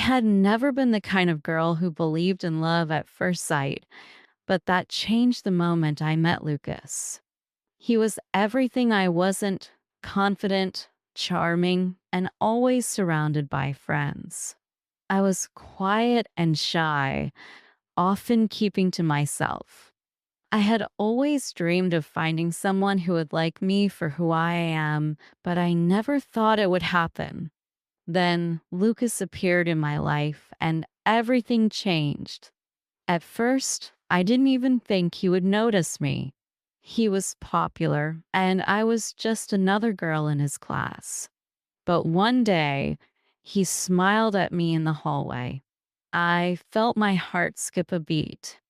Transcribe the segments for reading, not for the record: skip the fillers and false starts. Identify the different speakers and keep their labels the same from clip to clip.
Speaker 1: had never been the kind of girl who believed in love at first sight, but that changed the moment I met Lucas. He was everything I wasn't: confident, charming, and always surrounded by friends. I was quiet and shy, often keeping to myself. I had always dreamed of finding someone who would like me for who I am, but I never thought it would happen. Then Lucas appeared in my life and everything changed. At first, I didn't even think he would notice me. He was popular, and I was just another girl in his class. But one day, he smiled at me in the hallway. I felt my heart skip a beat.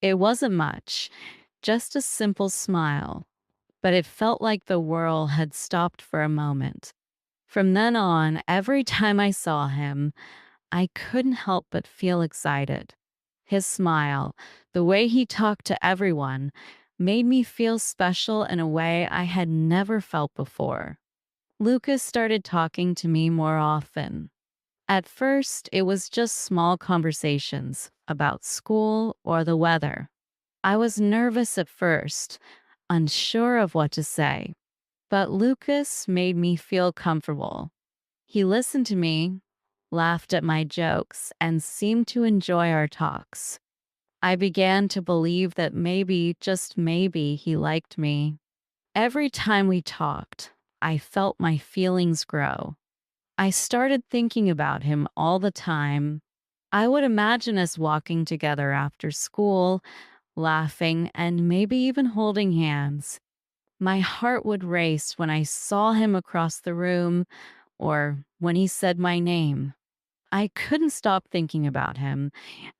Speaker 1: It wasn't much, just a simple smile, but it felt like the world had stopped for a moment. From then on, every time I saw him, I couldn't help but feel excited. His smile, the way he talked to everyone, made me feel special in a way I had never felt before. Lucas started talking to me more often. At first, it was just small conversations about school or the weather. I was nervous at first, unsure of what to say, but Lucas made me feel comfortable. He listened to me, laughed at my jokes, and seemed to enjoy our talks. I began to believe that maybe, just maybe, he liked me. Every time we talked, I felt my feelings grow. I started thinking about him all the time. I would imagine us walking together after school, laughing, and maybe even holding hands. My heart would race when I saw him across the room or when he said my name. I couldn't stop thinking about him,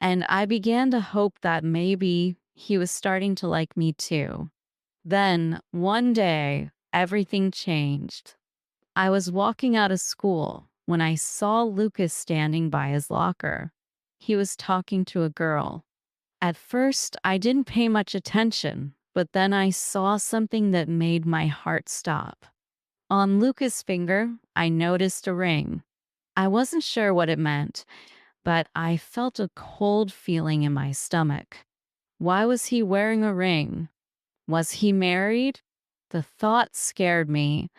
Speaker 1: and I began to hope that maybe he was starting to like me too. Then, one day, everything changed. I was walking out of school when I saw Lucas standing by his locker. He was talking to a girl. At first, I didn't pay much attention, but then I saw something that made my heart stop. On Lucas' finger, I noticed a ring. I wasn't sure what it meant, but I felt a cold feeling in my stomach. Why was he wearing a ring? Was he married? The thought scared me,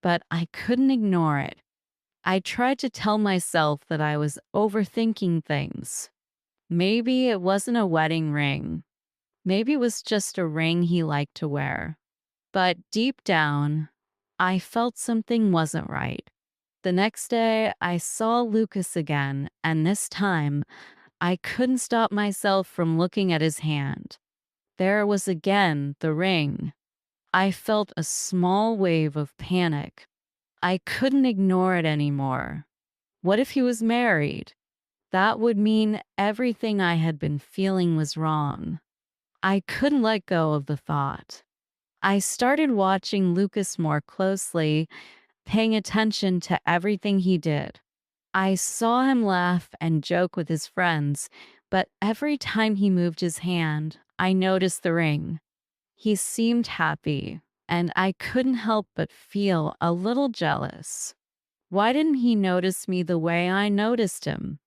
Speaker 1: but I couldn't ignore it. I tried to tell myself that I was overthinking things. Maybe it wasn't a wedding ring. Maybe it was just a ring he liked to wear. But deep down, I felt something wasn't right. The next day, I saw Lucas again, and this time, I couldn't stop myself from looking at his hand. There was again the ring. I felt a small wave of panic. I couldn't ignore it anymore. What if he was married? That would mean everything I had been feeling was wrong. I couldn't let go of the thought. I started watching Lucas more closely, paying attention to everything he did. I saw him laugh and joke with his friends, but every time he moved his hand, I noticed the ring. He seemed happy, and I couldn't help but feel a little jealous. Why didn't he notice me the way I noticed him?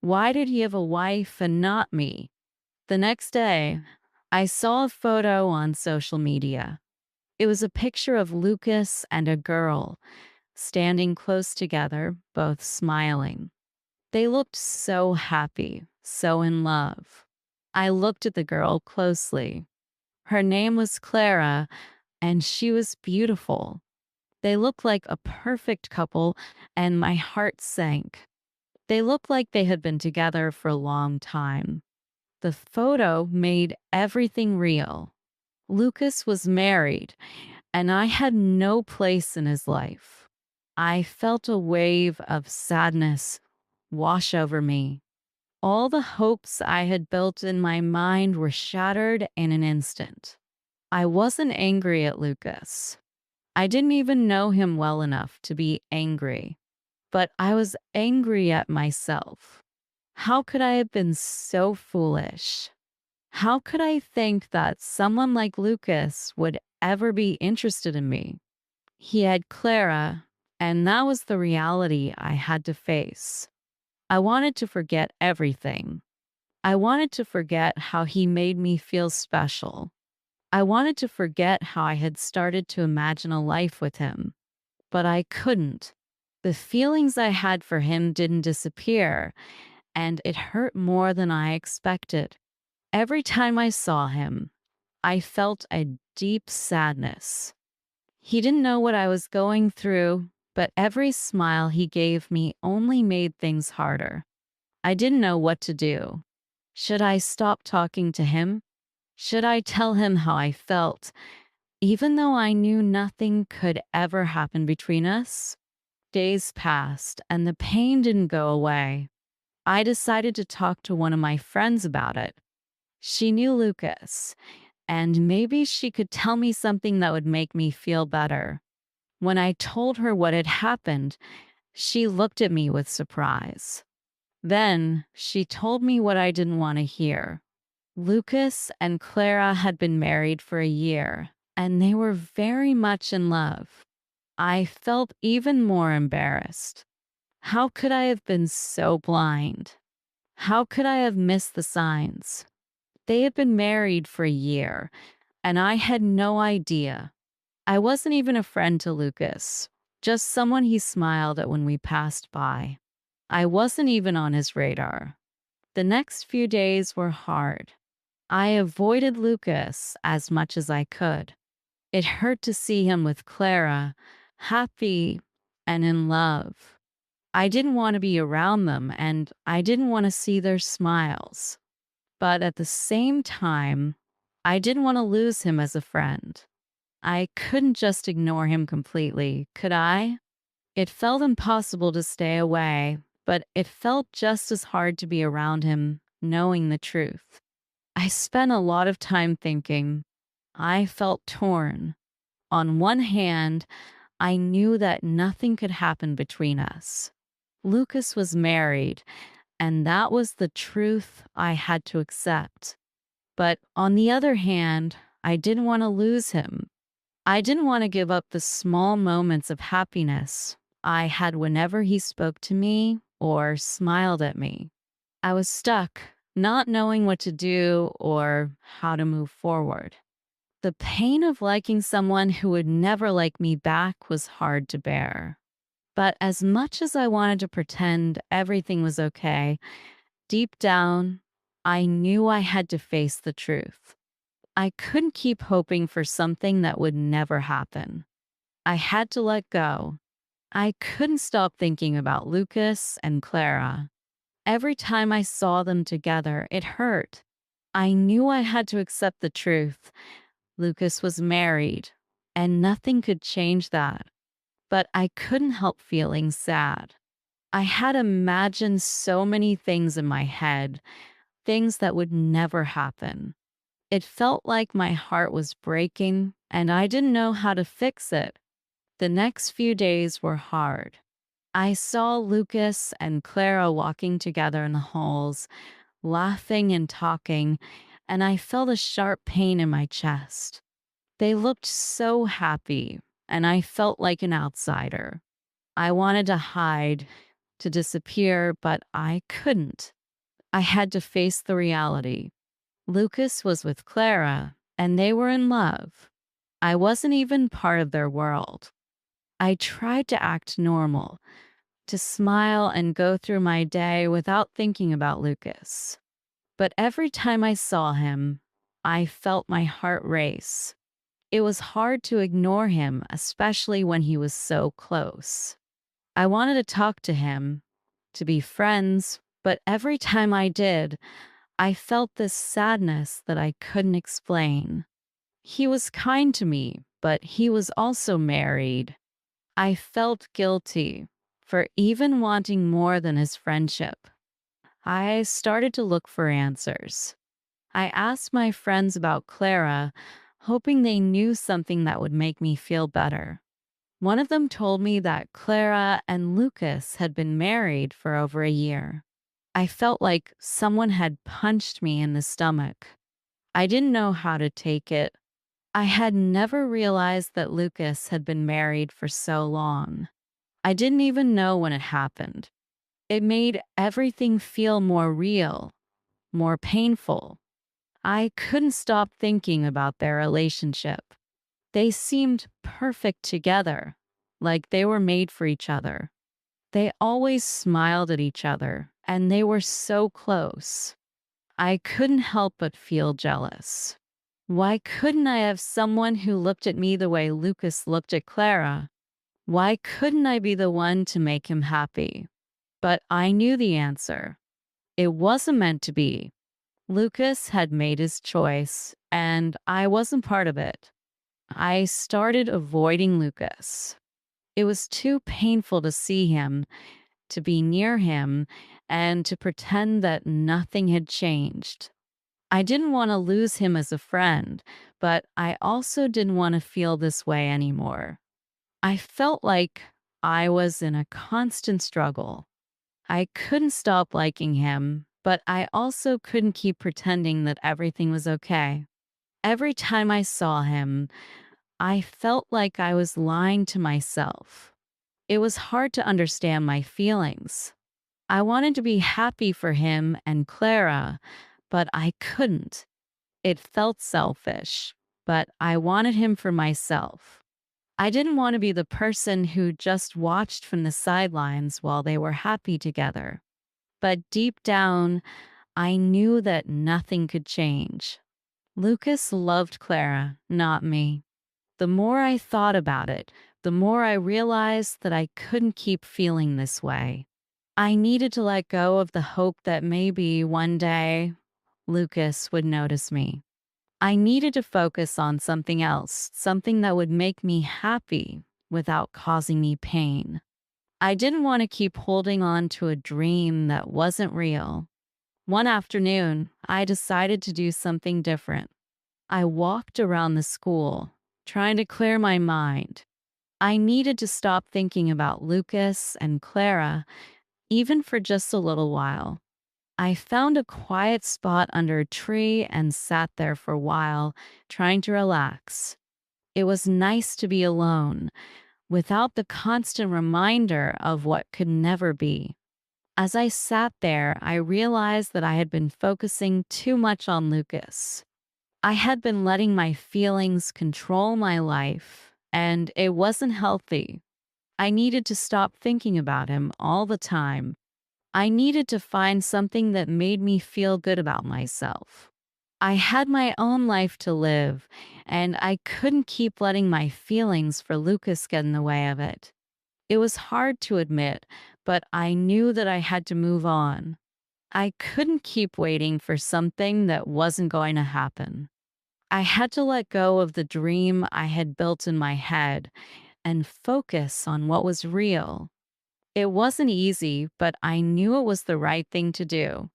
Speaker 1: Why did he have a wife and not me? The next day, I saw a photo on social media. It was a picture of Lucas and a girl standing close together, both smiling. They looked so happy, so in love. I looked at the girl closely. Her name was Clara, and she was beautiful. They looked like a perfect couple, and my heart sank. They looked like they had been together for a long time. The photo made everything real. Lucas was married, and I had no place in his life. I felt a wave of sadness wash over me. All the hopes I had built in my mind were shattered in an instant. I wasn't angry at Lucas. I didn't even know him well enough to be angry, but I was angry at myself. How could I have been so foolish? How could I think that someone like Lucas would ever be interested in me? He had Clara, and that was the reality I had to face. I wanted to forget everything. I wanted to forget how he made me feel special. I wanted to forget how I had started to imagine a life with him, but I couldn't. The feelings I had for him didn't disappear, and it hurt more than I expected. Every time I saw him, I felt a deep sadness. He didn't know what I was going through, but every smile he gave me only made things harder. I didn't know what to do. Should I stop talking to him? Should I tell him how I felt, even though I knew nothing could ever happen between us? Days passed, and the pain didn't go away. I decided to talk to one of my friends about it. She knew Lucas, and maybe she could tell me something that would make me feel better. When I told her what had happened, she looked at me with surprise. Then she told me what I didn't want to hear. Lucas and Clara had been married for a year, and they were very much in love. I felt even more embarrassed. How could I have been so blind? How could I have missed the signs? They had been married for a year, and I had no idea. I wasn't even a friend to Lucas, just someone he smiled at when we passed by. I wasn't even on his radar. The next few days were hard. I avoided Lucas as much as I could. It hurt to see him with Clara, happy and in love. I didn't want to be around them, and I didn't want to see their smiles. But at the same time, I didn't want to lose him as a friend. I couldn't just ignore him completely, could I? It felt impossible to stay away, but it felt just as hard to be around him, knowing the truth. I spent a lot of time thinking. I felt torn. On one hand, I knew that nothing could happen between us. Lucas was married, and that was the truth I had to accept. But on the other hand, I didn't want to lose him. I didn't want to give up the small moments of happiness I had whenever he spoke to me or smiled at me. I was stuck, not knowing what to do or how to move forward. The pain of liking someone who would never like me back was hard to bear. But as much as I wanted to pretend everything was okay, deep down, I knew I had to face the truth. I couldn't keep hoping for something that would never happen. I had to let go. I couldn't stop thinking about Lucas and Clara. Every time I saw them together, it hurt. I knew I had to accept the truth. Lucas was married, and nothing could change that. But I couldn't help feeling sad. I had imagined so many things in my head, things that would never happen. It felt like my heart was breaking, and I didn't know how to fix it. The next few days were hard. I saw Lucas and Clara walking together in the halls, laughing and talking, and I felt a sharp pain in my chest. They looked so happy, and I felt like an outsider. I wanted to hide, to disappear, but I couldn't. I had to face the reality. Lucas was with Clara, and they were in love. I wasn't even part of their world. I tried to act normal, to smile and go through my day without thinking about Lucas. But every time I saw him, I felt my heart race. It was hard to ignore him, especially when he was so close. I wanted to talk to him, to be friends, but every time I did, I felt this sadness that I couldn't explain. He was kind to me, but he was also married. I felt guilty for even wanting more than his friendship. I started to look for answers. I asked my friends about Clara, hoping they knew something that would make me feel better. One of them told me that Clara and Lucas had been married for over a year. I felt like someone had punched me in the stomach. I didn't know how to take it. I had never realized that Lucas had been married for so long. I didn't even know when it happened. It made everything feel more real, more painful. I couldn't stop thinking about their relationship. They seemed perfect together, like they were made for each other. They always smiled at each other, and they were so close. I couldn't help but feel jealous. Why couldn't I have someone who looked at me the way Lucas looked at Clara? Why couldn't I be the one to make him happy? But I knew the answer. It wasn't meant to be. Lucas had made his choice, and I wasn't part of it. I started avoiding Lucas. It was too painful to see him, to be near him, and to pretend that nothing had changed. I didn't want to lose him as a friend, but I also didn't want to feel this way anymore. I felt like I was in a constant struggle. I couldn't stop liking him, but I also couldn't keep pretending that everything was okay. Every time I saw him, I felt like I was lying to myself. It was hard to understand my feelings. I wanted to be happy for him and Clara, but I couldn't. It felt selfish, but I wanted him for myself. I didn't want to be the person who just watched from the sidelines while they were happy together. But deep down, I knew that nothing could change. Lucas loved Clara, not me. The more I thought about it, the more I realized that I couldn't keep feeling this way. I needed to let go of the hope that maybe one day Lucas would notice me. I needed to focus on something else, something that would make me happy without causing me pain. I didn't want to keep holding on to a dream that wasn't real. One afternoon, I decided to do something different. I walked around the school, trying to clear my mind. I needed to stop thinking about Lucas and Clara, even for just a little while. I found a quiet spot under a tree and sat there for a while, trying to relax. It was nice to be alone, without the constant reminder of what could never be. As I sat there, I realized that I had been focusing too much on Lucas. I had been letting my feelings control my life, and it wasn't healthy. I needed to stop thinking about him all the time. I needed to find something that made me feel good about myself. I had my own life to live, and I couldn't keep letting my feelings for Lucas get in the way of it. It was hard to admit, but I knew that I had to move on. I couldn't keep waiting for something that wasn't going to happen. I had to let go of the dream I had built in my head and focus on what was real. It wasn't easy, but I knew it was the right thing to do.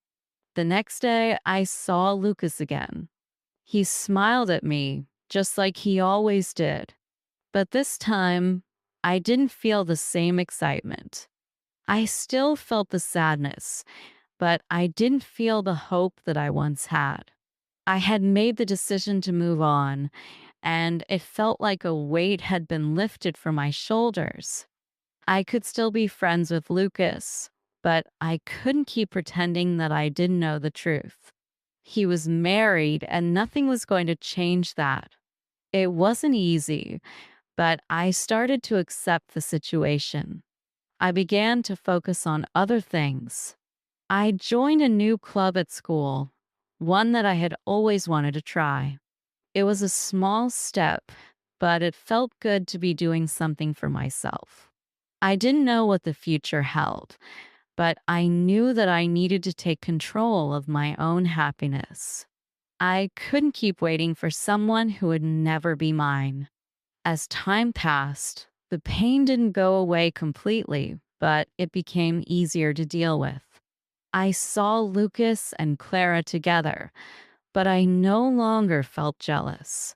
Speaker 1: The next day, I saw Lucas again. He smiled at me, just like he always did. But this time, I didn't feel the same excitement. I still felt the sadness, but I didn't feel the hope that I once had. I had made the decision to move on, and it felt like a weight had been lifted from my shoulders. I could still be friends with Lucas, but I couldn't keep pretending that I didn't know the truth. He was married, and nothing was going to change that. It wasn't easy, but I started to accept the situation. I began to focus on other things. I joined a new club at school, one that I had always wanted to try. It was a small step, but it felt good to be doing something for myself. I didn't know what the future held, but I knew that I needed to take control of my own happiness. I couldn't keep waiting for someone who would never be mine. As time passed, the pain didn't go away completely, but it became easier to deal with. I saw Lucas and Clara together, but I no longer felt jealous.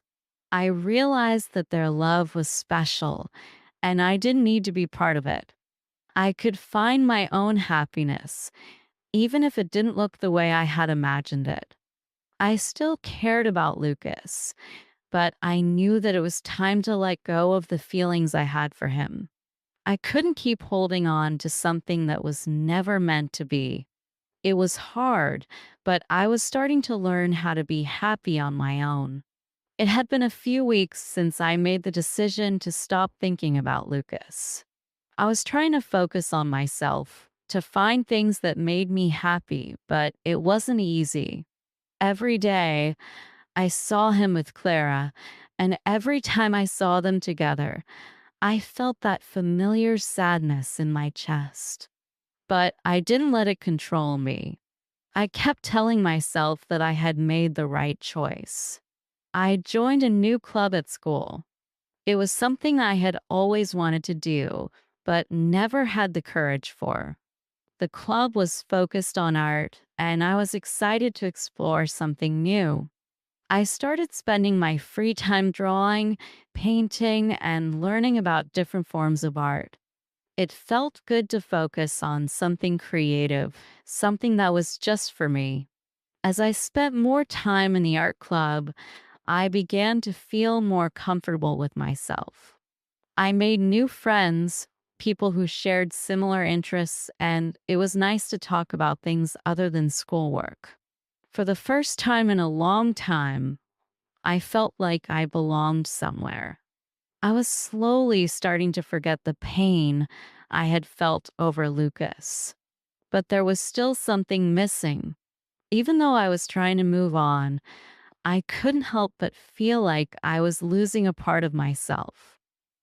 Speaker 1: I realized that their love was special, and I didn't need to be part of it. I could find my own happiness, even if it didn't look the way I had imagined it. I still cared about Lucas, but I knew that it was time to let go of the feelings I had for him. I couldn't keep holding on to something that was never meant to be. It was hard, but I was starting to learn how to be happy on my own. It had been a few weeks since I made the decision to stop thinking about Lucas. I was trying to focus on myself, to find things that made me happy, but it wasn't easy. Every day, I saw him with Clara, and every time I saw them together, I felt that familiar sadness in my chest. But I didn't let it control me. I kept telling myself that I had made the right choice. I joined a new club at school. It was something I had always wanted to do, but never had the courage for. The club was focused on art, and I was excited to explore something new. I started spending my free time drawing, painting, and learning about different forms of art. It felt good to focus on something creative, something that was just for me. As I spent more time in the art club, I began to feel more comfortable with myself. I made new friends, people who shared similar interests, and it was nice to talk about things other than schoolwork. For the first time in a long time, I felt like I belonged somewhere. I was slowly starting to forget the pain I had felt over Lucas. But there was still something missing. Even though I was trying to move on, I couldn't help but feel like I was losing a part of myself.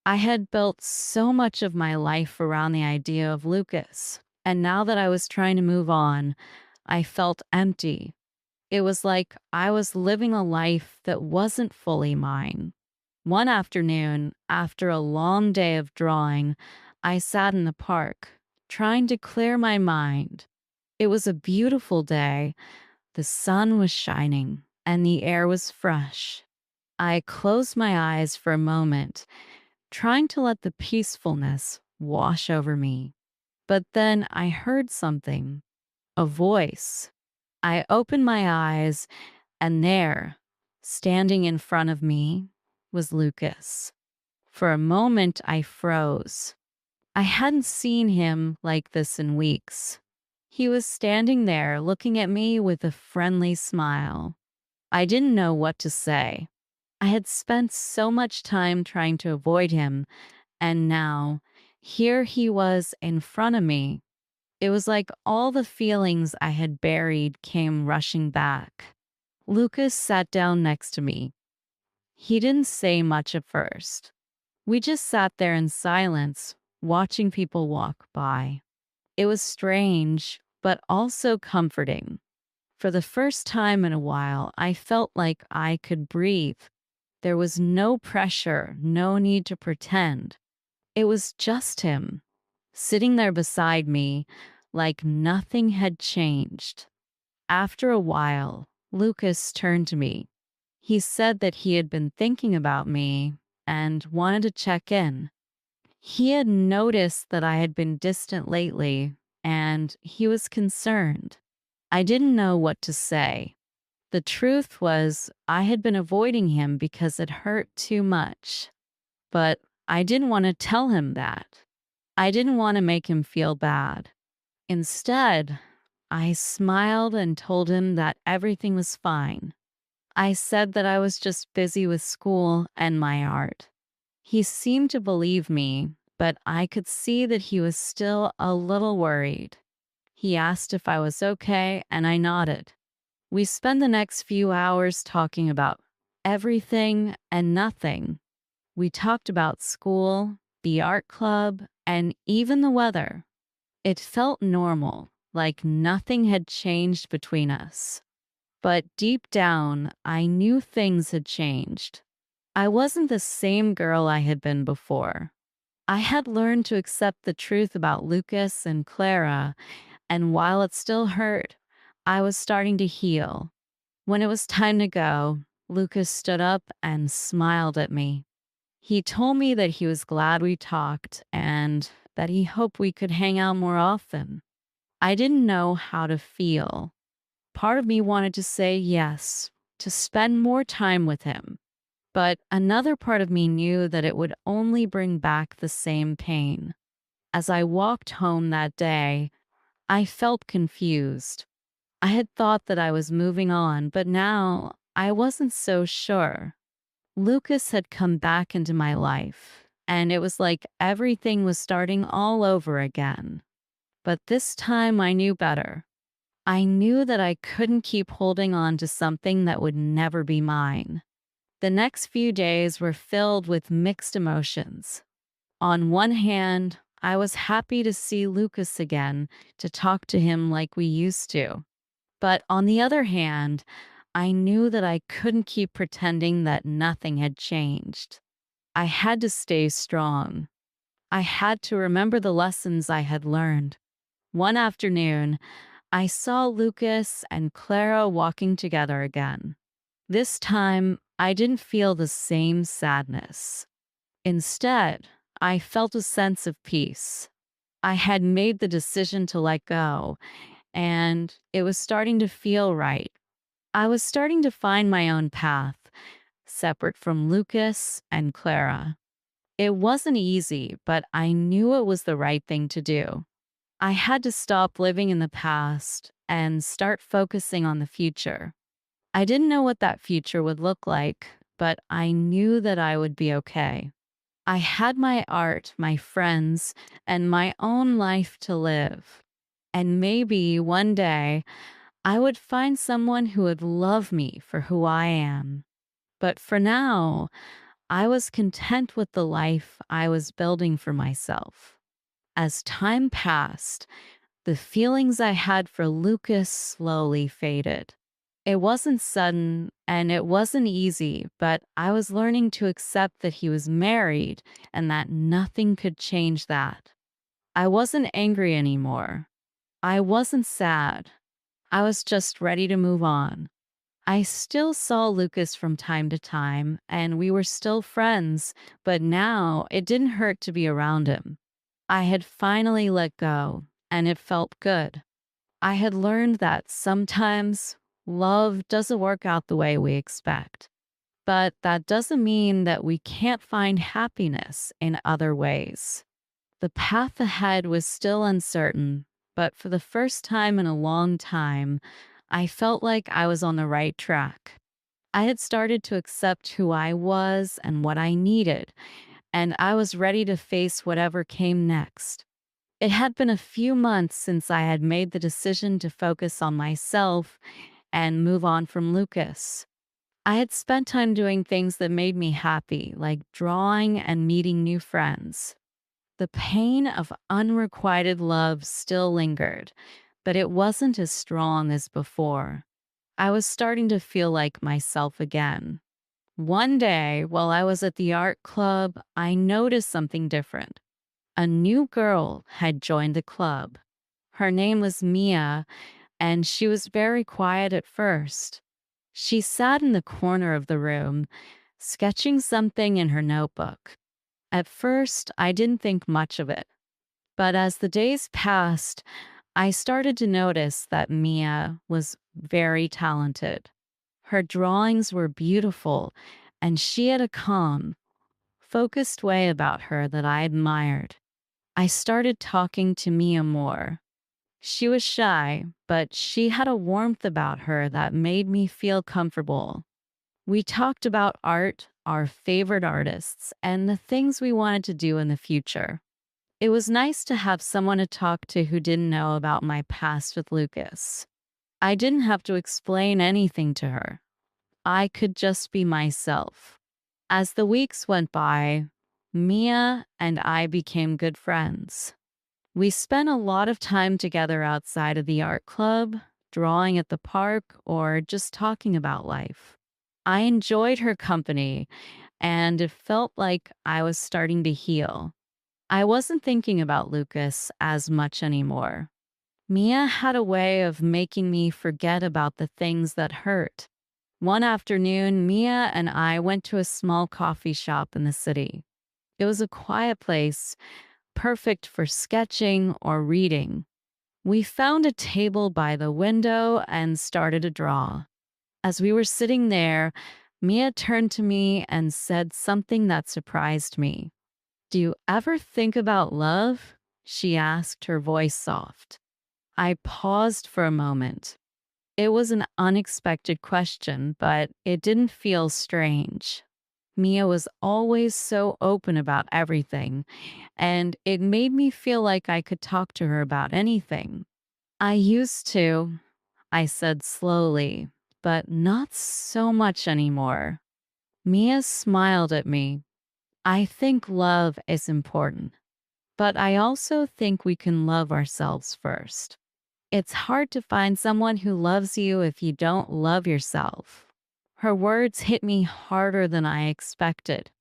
Speaker 1: I had built so much of my life around the idea of Lucas, and now that I was trying to move on, I felt empty. It was like I was living a life that wasn't fully mine. One afternoon, after a long day of drawing, I sat in the park, trying to clear my mind. It was a beautiful day. The sun was shining, and the air was fresh. I closed my eyes for a moment, trying to let the peacefulness wash over me. But then I heard something, a voice. I opened my eyes, and there, standing in front of me, was Lucas. For a moment, I froze. I hadn't seen him like this in weeks. He was standing there looking at me with a friendly smile. I didn't know what to say. I had spent so much time trying to avoid him, and now, here he was in front of me. It was like all the feelings I had buried came rushing back. Lucas sat down next to me. He didn't say much at first. We just sat there in silence, watching people walk by. It was strange, but also comforting. For the first time in a while, I felt like I could breathe. There was no pressure, no need to pretend. It was just him, sitting there beside me, like nothing had changed. After a while, Lucas turned to me. He said that he had been thinking about me and wanted to check in. He had noticed that I had been distant lately, and he was concerned. I didn't know what to say. The truth was, I had been avoiding him because it hurt too much. But I didn't want to tell him that. I didn't want to make him feel bad. Instead, I smiled and told him that everything was fine. I said that I was just busy with school and my art. He seemed to believe me, but I could see that he was still a little worried. He asked if I was okay, and I nodded. We spent the next few hours talking about everything and nothing. We talked about school, the art club, and even the weather. It felt normal, like nothing had changed between us. But deep down, I knew things had changed. I wasn't the same girl I had been before. I had learned to accept the truth about Lucas and Clara, and while it still hurt, I was starting to heal. When it was time to go, Lucas stood up and smiled at me. He told me that he was glad we talked and that he hoped we could hang out more often. I didn't know how to feel. Part of me wanted to say yes, to spend more time with him. But another part of me knew that it would only bring back the same pain. As I walked home that day, I felt confused. I had thought that I was moving on, but now I wasn't so sure. Lucas had come back into my life, and it was like everything was starting all over again. But this time I knew better. I knew that I couldn't keep holding on to something that would never be mine. The next few days were filled with mixed emotions. On one hand, I was happy to see Lucas again, to talk to him like we used to. But on the other hand, I knew that I couldn't keep pretending that nothing had changed. I had to stay strong. I had to remember the lessons I had learned. One afternoon, I saw Lucas and Clara walking together again. This time, I didn't feel the same sadness. Instead, I felt a sense of peace. I had made the decision to let go, and it was starting to feel right. I was starting to find my own path, separate from Lucas and Clara. It wasn't easy, but I knew it was the right thing to do. I had to stop living in the past and start focusing on the future. I didn't know what that future would look like, but I knew that I would be okay. I had my art, my friends, and my own life to live. And maybe one day I would find someone who would love me for who I am. But for now, I was content with the life I was building for myself. As time passed, the feelings I had for Lucas slowly faded. It wasn't sudden and it wasn't easy, but I was learning to accept that he was married and that nothing could change that. I wasn't angry anymore. I wasn't sad. I was just ready to move on. I still saw Lucas from time to time, and we were still friends, but now it didn't hurt to be around him. I had finally let go, and it felt good. I had learned that sometimes love doesn't work out the way we expect, but that doesn't mean that we can't find happiness in other ways. The path ahead was still uncertain, but for the first time in a long time, I felt like I was on the right track. I had started to accept who I was and what I needed, and I was ready to face whatever came next. It had been a few months since I had made the decision to focus on myself and move on from Lucas. I had spent time doing things that made me happy, like drawing and meeting new friends. The pain of unrequited love still lingered, but it wasn't as strong as before. I was starting to feel like myself again. One day, while I was at the art club, I noticed something different. A new girl had joined the club. Her name was Mia, and she was very quiet at first. She sat in the corner of the room, sketching something in her notebook. At first, I didn't think much of it. But as the days passed, I started to notice that Mia was very talented. Her drawings were beautiful, and she had a calm, focused way about her that I admired. I started talking to Mia more. She was shy, but she had a warmth about her that made me feel comfortable. We talked about art, our favorite artists, and the things we wanted to do in the future. It was nice to have someone to talk to who didn't know about my past with Lucas. I didn't have to explain anything to her. I could just be myself. As the weeks went by, Mia and I became good friends. We spent a lot of time together outside of the art club, drawing at the park, or just talking about life. I enjoyed her company, and it felt like I was starting to heal. I wasn't thinking about Lucas as much anymore. Mia had a way of making me forget about the things that hurt. One afternoon, Mia and I went to a small coffee shop in the city. It was a quiet place, perfect for sketching or reading. We found a table by the window and started to draw. As we were sitting there, Mia turned to me and said something that surprised me. "Do you ever think about love?" she asked, her voice soft. I paused for a moment. It was an unexpected question, but it didn't feel strange. Mia was always so open about everything, and it made me feel like I could talk to her about anything. I used to, I said slowly, but not so much anymore. Mia smiled at me. I think love is important, but I also think we can love ourselves first. It's hard to find someone who loves you if you don't love yourself. Her words hit me harder than I expected.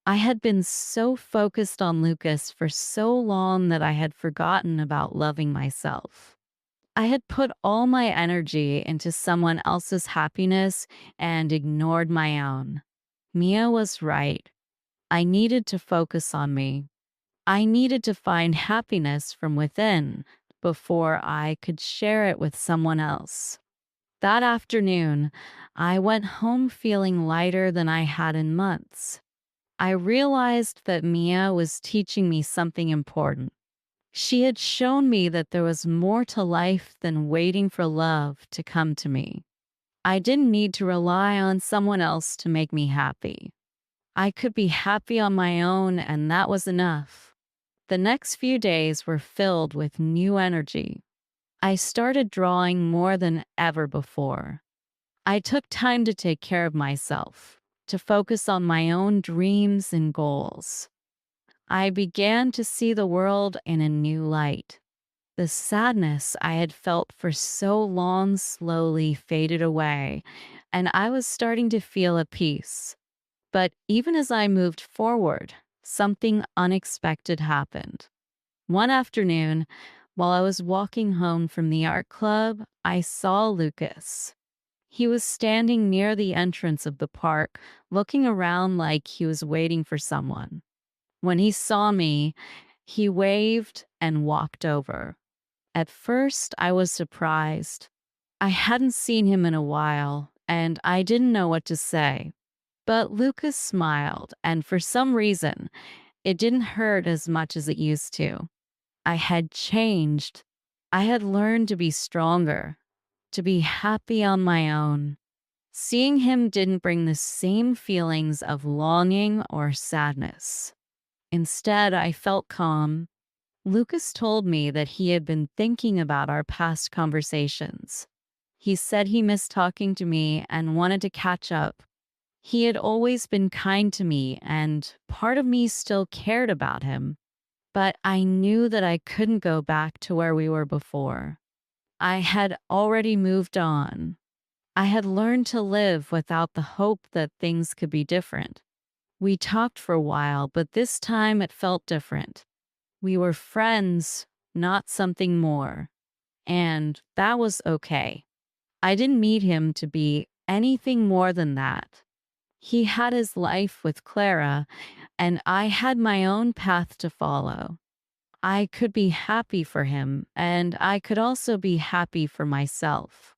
Speaker 1: I had been so focused on Lucas for so long that I had forgotten about loving myself. I had put all my energy into someone else's happiness and ignored my own. Mia was right. I needed to focus on me. I needed to find happiness from within before I could share it with someone else. That afternoon, I went home feeling lighter than I had in months. I realized that Mia was teaching me something important. She had shown me that there was more to life than waiting for love to come to me. I didn't need to rely on someone else to make me happy. I could be happy on my own, and that was enough. The next few days were filled with new energy. I started drawing more than ever before. I took time to take care of myself, to focus on my own dreams and goals. I began to see the world in a new light. The sadness I had felt for so long slowly faded away, and I was starting to feel at peace. But even as I moved forward, something unexpected happened. One afternoon, while I was walking home from the art club, I saw Lucas. He was standing near the entrance of the park, looking around like he was waiting for someone. When he saw me, he waved and walked over. At first, I was surprised. I hadn't seen him in a while, and I didn't know what to say. But Lucas smiled, and for some reason, it didn't hurt as much as it used to. I had changed. I had learned to be stronger, to be happy on my own. Seeing him didn't bring the same feelings of longing or sadness. Instead, I felt calm. Lucas told me that he had been thinking about our past conversations. He said he missed talking to me and wanted to catch up. He had always been kind to me, and part of me still cared about him. But I knew that I couldn't go back to where we were before. I had already moved on. I had learned to live without the hope that things could be different. We talked for a while, but this time it felt different. We were friends, not something more. And that was okay. I didn't need him to be anything more than that. He had his life with Clara, and I had my own path to follow. I could be happy for him, and I could also be happy for myself.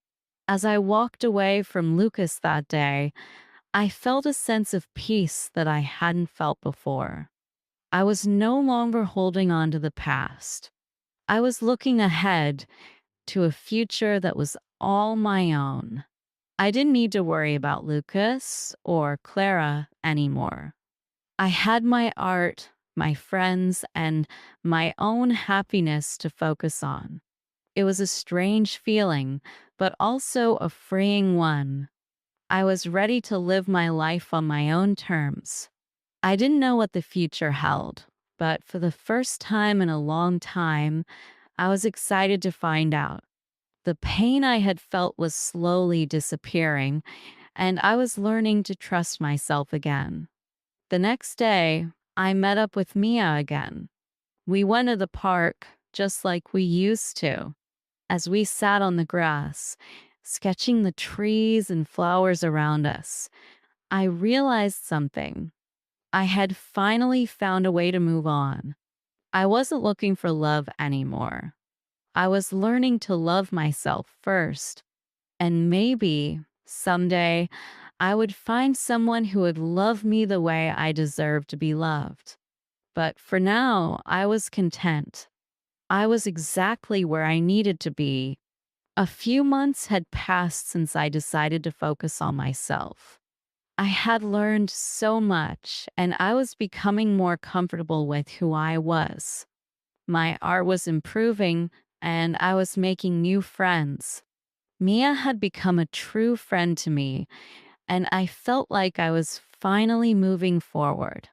Speaker 1: As I walked away from Lucas that day, I felt a sense of peace that I hadn't felt before. I was no longer holding on to the past. I was looking ahead to a future that was all my own. I didn't need to worry about Lucas or Clara anymore. I had my art, my friends, and my own happiness to focus on. It was a strange feeling, but also a freeing one. I was ready to live my life on my own terms. I didn't know what the future held, but for the first time in a long time, I was excited to find out. The pain I had felt was slowly disappearing, and I was learning to trust myself again. The next day, I met up with Mia again. We went to the park just like we used to. As we sat on the grass, sketching the trees and flowers around us, I realized something. I had finally found a way to move on. I wasn't looking for love anymore. I was learning to love myself first. And maybe someday I would find someone who would love me the way I deserve to be loved. But for now, I was content. I was exactly where I needed to be. A few months had passed since I decided to focus on myself. I had learned so much, and I was becoming more comfortable with who I was. My art was improving, and I was making new friends. Mia had become a true friend to me, and I felt like I was finally moving forward.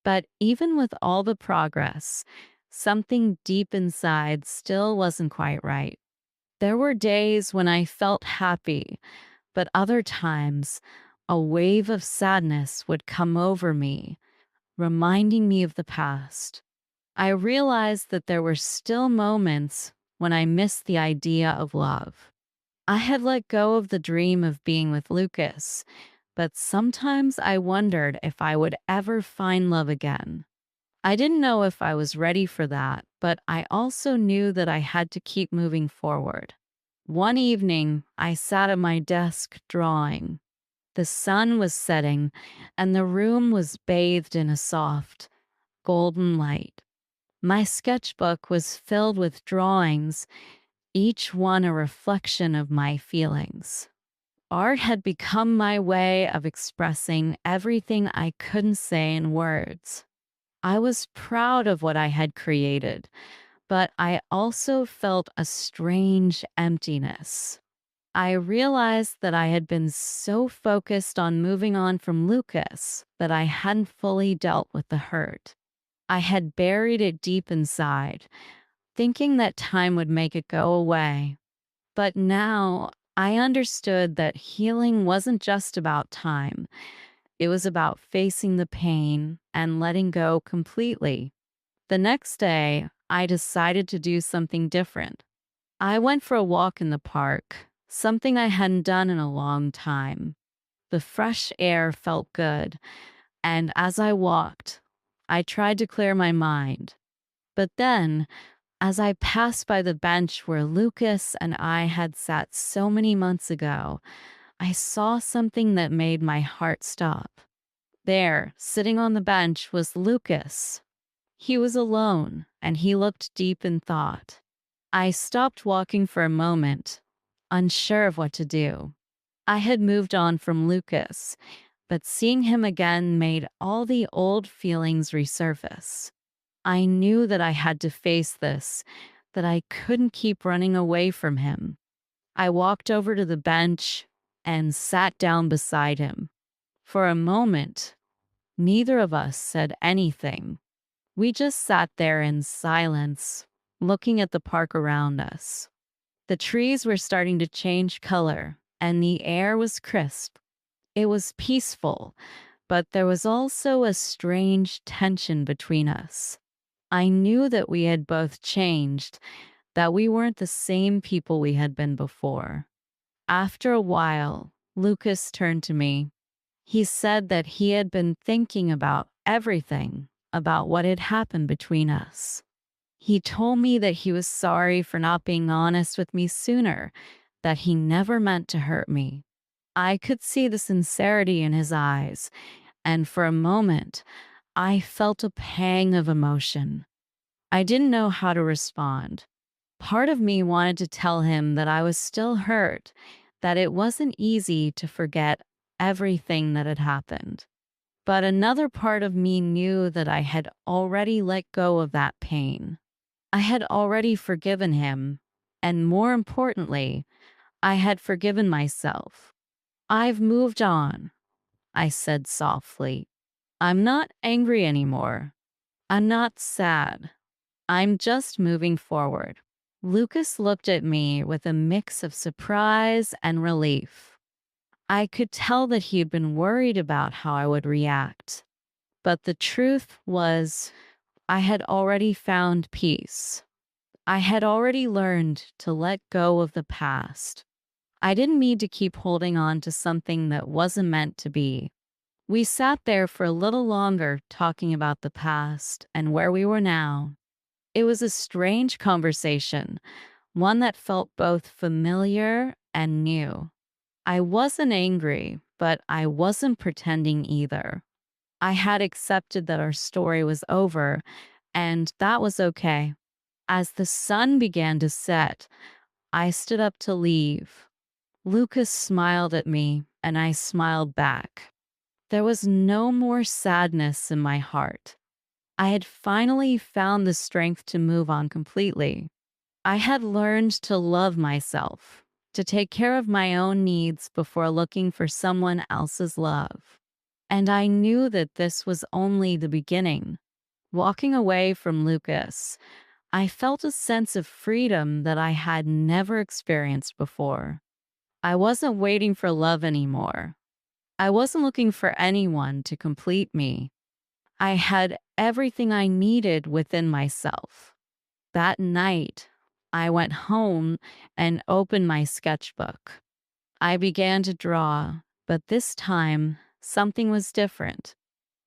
Speaker 1: But even with all the progress, something deep inside still wasn't quite right. There were days when I felt happy, but other times, a wave of sadness would come over me, reminding me of the past. I realized that there were still moments when I missed the idea of love. I had let go of the dream of being with Lucas, but sometimes I wondered if I would ever find love again. I didn't know if I was ready for that, but I also knew that I had to keep moving forward. One evening, I sat at my desk drawing. The sun was setting, and the room was bathed in a soft, golden light. My sketchbook was filled with drawings, each one a reflection of my feelings. Art had become my way of expressing everything I couldn't say in words. I was proud of what I had created, but I also felt a strange emptiness. I realized that I had been so focused on moving on from Lucas that I hadn't fully dealt with the hurt. I had buried it deep inside, thinking that time would make it go away. But now I understood that healing wasn't just about time, it was about facing the pain and letting go completely. The next day, I decided to do something different. I went for a walk in the park, something I hadn't done in a long time. The fresh air felt good, and as I walked, I tried to clear my mind. But then, as I passed by the bench where Lucas and I had sat so many months ago, I saw something that made my heart stop. There, sitting on the bench, was Lucas. He was alone, and he looked deep in thought. I stopped walking for a moment, unsure of what to do. I had moved on from Lucas, but seeing him again made all the old feelings resurface. I knew that I had to face this, that I couldn't keep running away from him. I walked over to the bench and sat down beside him. For a moment, neither of us said anything. We just sat there in silence, looking at the park around us. The trees were starting to change color, and the air was crisp. It was peaceful, but there was also a strange tension between us. I knew that we had both changed, that we weren't the same people we had been before. After a while, Lucas turned to me. He said that he had been thinking about everything, about what had happened between us. He told me that he was sorry for not being honest with me sooner, that he never meant to hurt me. I could see the sincerity in his eyes, and for a moment, I felt a pang of emotion. I didn't know how to respond. Part of me wanted to tell him that I was still hurt, that it wasn't easy to forget everything that had happened. But another part of me knew that I had already let go of that pain. I had already forgiven him, and more importantly, I had forgiven myself. I've moved on, I said softly. I'm not angry anymore. I'm not sad. I'm just moving forward. Lucas looked at me with a mix of surprise and relief. I could tell that he had been worried about how I would react. But the truth was, I had already found peace. I had already learned to let go of the past. I didn't need to keep holding on to something that wasn't meant to be. We sat there for a little longer talking about the past and where we were now. It was a strange conversation, one that felt both familiar and new. I wasn't angry, but I wasn't pretending either. I had accepted that our story was over, and that was okay. As the sun began to set, I stood up to leave. Lucas smiled at me, and I smiled back. There was no more sadness in my heart. I had finally found the strength to move on completely. I had learned to love myself, to take care of my own needs before looking for someone else's love. And I knew that this was only the beginning. Walking away from Lucas, I felt a sense of freedom that I had never experienced before. I wasn't waiting for love anymore. I wasn't looking for anyone to complete me. I had everything I needed within myself. That night, I went home and opened my sketchbook. I began to draw, but this time, something was different.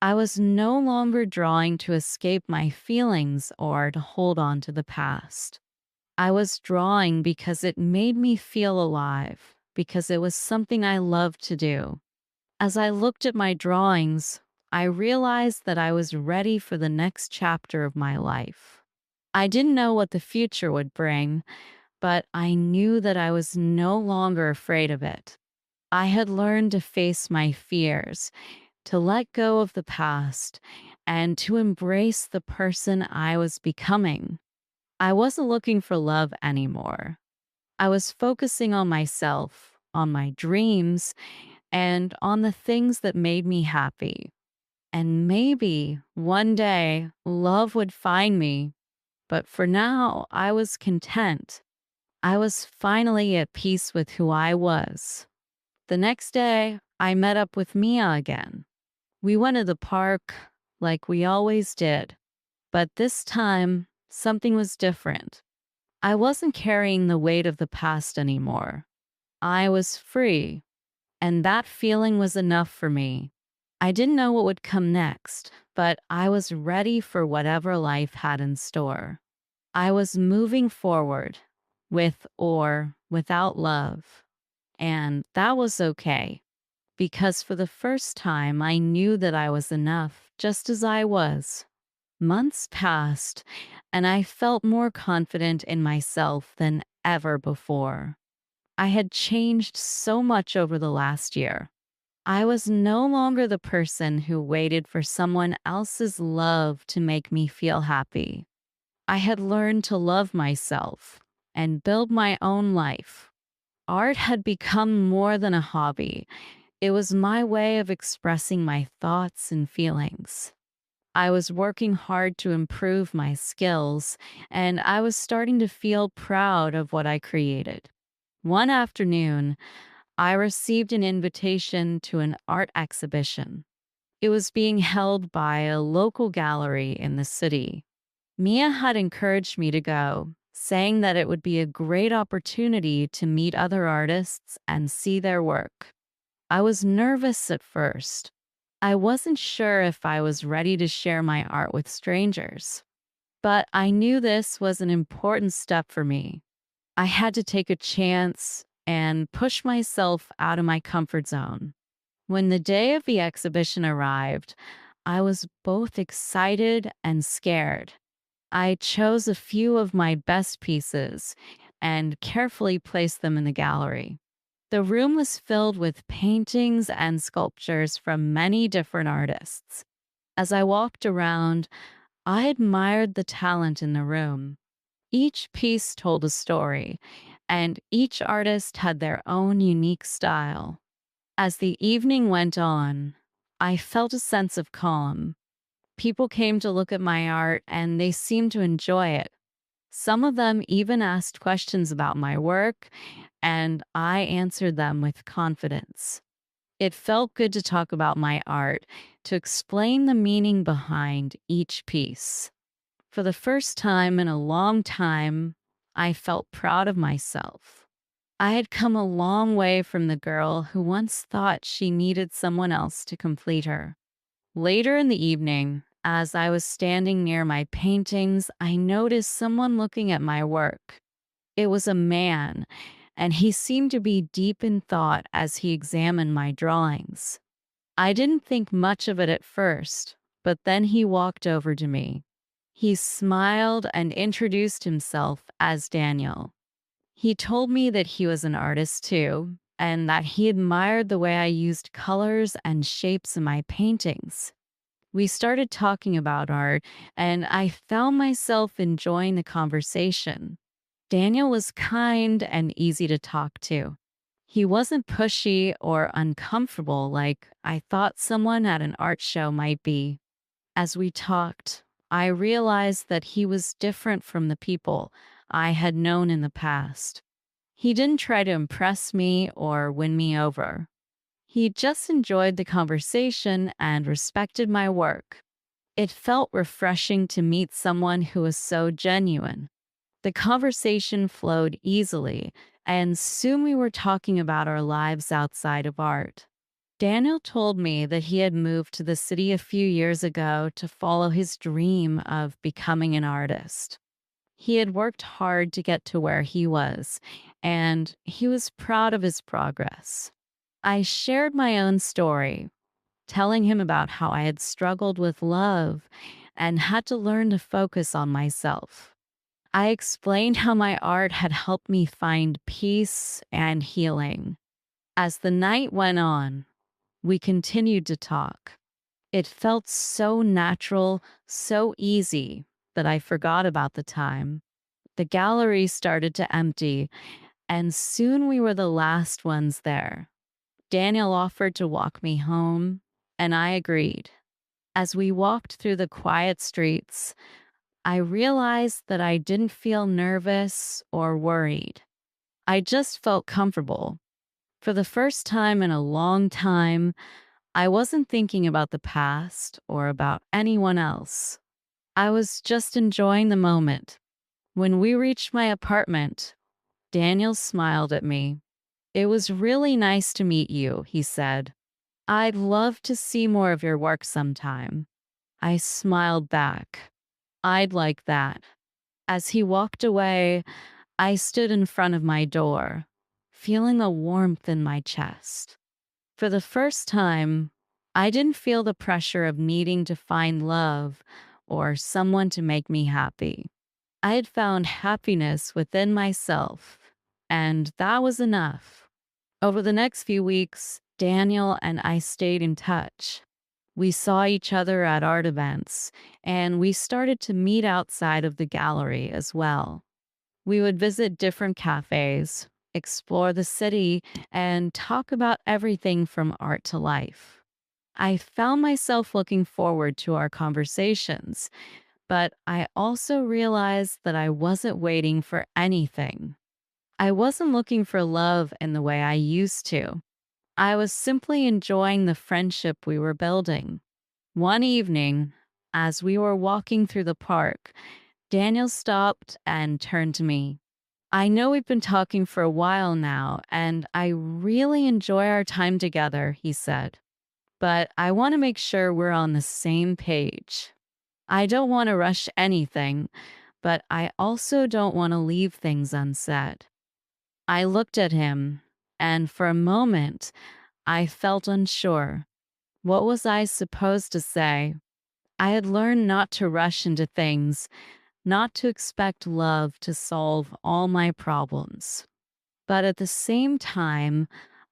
Speaker 1: I was no longer drawing to escape my feelings or to hold on to the past. I was drawing because it made me feel alive, because it was something I loved to do. As I looked at my drawings, I realized that I was ready for the next chapter of my life. I didn't know what the future would bring, but I knew that I was no longer afraid of it. I had learned to face my fears, to let go of the past, and to embrace the person I was becoming. I wasn't looking for love anymore. I was focusing on myself, on my dreams, and on the things that made me happy. And maybe one day love would find me, but for now I was content. I was finally at peace with who I was. The next day, I met up with Mia again. We went to the park like we always did, but this time something was different. I wasn't carrying the weight of the past anymore. I was free, and that feeling was enough for me. I didn't know what would come next, but I was ready for whatever life had in store. I was moving forward, with or without love, and that was okay, because for the first time I knew that I was enough just as I was. Months passed, and I felt more confident in myself than ever before. I had changed so much over the last year. I was no longer the person who waited for someone else's love to make me feel happy. I had learned to love myself and build my own life. Art had become more than a hobby. It was my way of expressing my thoughts and feelings. I was working hard to improve my skills, and I was starting to feel proud of what I created. One afternoon, I received an invitation to an art exhibition. It was being held by a local gallery in the city. Mia had encouraged me to go, saying that it would be a great opportunity to meet other artists and see their work. I was nervous at first. I wasn't sure if I was ready to share my art with strangers, but I knew this was an important step for me. I had to take a chance and push myself out of my comfort zone. When the day of the exhibition arrived, I was both excited and scared. I chose a few of my best pieces and carefully placed them in the gallery. The room was filled with paintings and sculptures from many different artists. As I walked around, I admired the talent in the room. Each piece told a story, and each artist had their own unique style. As the evening went on, I felt a sense of calm. People came to look at my art, and they seemed to enjoy it. Some of them even asked questions about my work, and I answered them with confidence. It felt good to talk about my art, to explain the meaning behind each piece. For the first time in a long time, I felt proud of myself. I had come a long way from the girl who once thought she needed someone else to complete her. Later in the evening, as I was standing near my paintings, I noticed someone looking at my work. It was a man, and he seemed to be deep in thought as he examined my drawings. I didn't think much of it at first, but then he walked over to me. He smiled and introduced himself as Daniel. He told me that he was an artist too, and that he admired the way I used colors and shapes in my paintings. We started talking about art, and I found myself enjoying the conversation. Daniel was kind and easy to talk to. He wasn't pushy or uncomfortable like I thought someone at an art show might be. As we talked, I realized that he was different from the people I had known in the past. He didn't try to impress me or win me over. He just enjoyed the conversation and respected my work. It felt refreshing to meet someone who was so genuine. The conversation flowed easily, and soon we were talking about our lives outside of art. Daniel told me that he had moved to the city a few years ago to follow his dream of becoming an artist. He had worked hard to get to where he was, and he was proud of his progress. I shared my own story, telling him about how I had struggled with love and had to learn to focus on myself. I explained how my art had helped me find peace and healing. As the night went on, we continued to talk. It felt so natural, so easy that I forgot about the time. The gallery started to empty, and soon we were the last ones there. Daniel offered to walk me home, and I agreed. As we walked through the quiet streets, I realized that I didn't feel nervous or worried. I just felt comfortable. For the first time in a long time, I wasn't thinking about the past or about anyone else. I was just enjoying the moment. When we reached my apartment, Daniel smiled at me. "It was really nice to meet you," he said. "I'd love to see more of your work sometime." I smiled back. "I'd like that." As he walked away, I stood in front of my door, feeling the warmth in my chest. For the first time, I didn't feel the pressure of needing to find love or someone to make me happy. I had found happiness within myself, and that was enough. Over the next few weeks, Daniel and I stayed in touch. We saw each other at art events, and we started to meet outside of the gallery as well. We would visit different cafes, explore the city, and talk about everything from art to life. I found myself looking forward to our conversations, but I also realized that I wasn't waiting for anything. I wasn't looking for love in the way I used to. I was simply enjoying the friendship we were building. One evening, as we were walking through the park, Daniel stopped and turned to me. "I know we've been talking for a while now, and I really enjoy our time together," he said. "But I want to make sure we're on the same page. I don't want to rush anything, but I also don't want to leave things unsaid." I looked at him, and for a moment, I felt unsure. What was I supposed to say? I had learned not to rush into things, not to expect love to solve all my problems. But at the same time,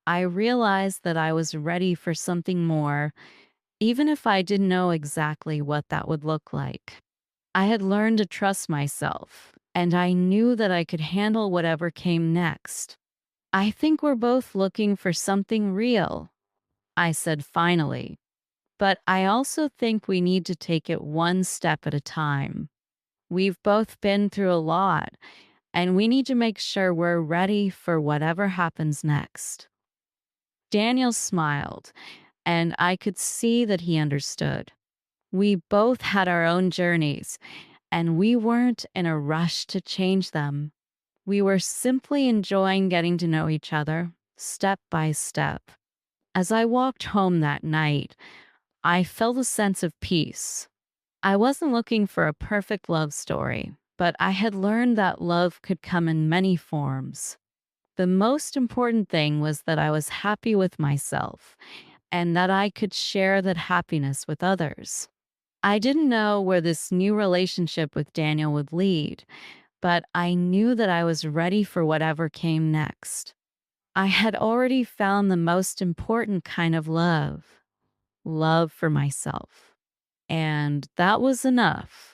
Speaker 1: I realized that I was ready for something more, even if I didn't know exactly what that would look like. I had learned to trust myself, and I knew that I could handle whatever came next. "I think we're both looking for something real," I said finally. "But I also think we need to take it one step at a time. We've both been through a lot, and we need to make sure we're ready for whatever happens next." Daniel smiled, and I could see that he understood. We both had our own journeys, and we weren't in a rush to change them. We were simply enjoying getting to know each other, step by step. As I walked home that night, I felt a sense of peace. I wasn't looking for a perfect love story, but I had learned that love could come in many forms. The most important thing was that I was happy with myself and that I could share that happiness with others. I didn't know where this new relationship with Daniel would lead, but I knew that I was ready for whatever came next. I had already found the most important kind of love for myself. And that was enough.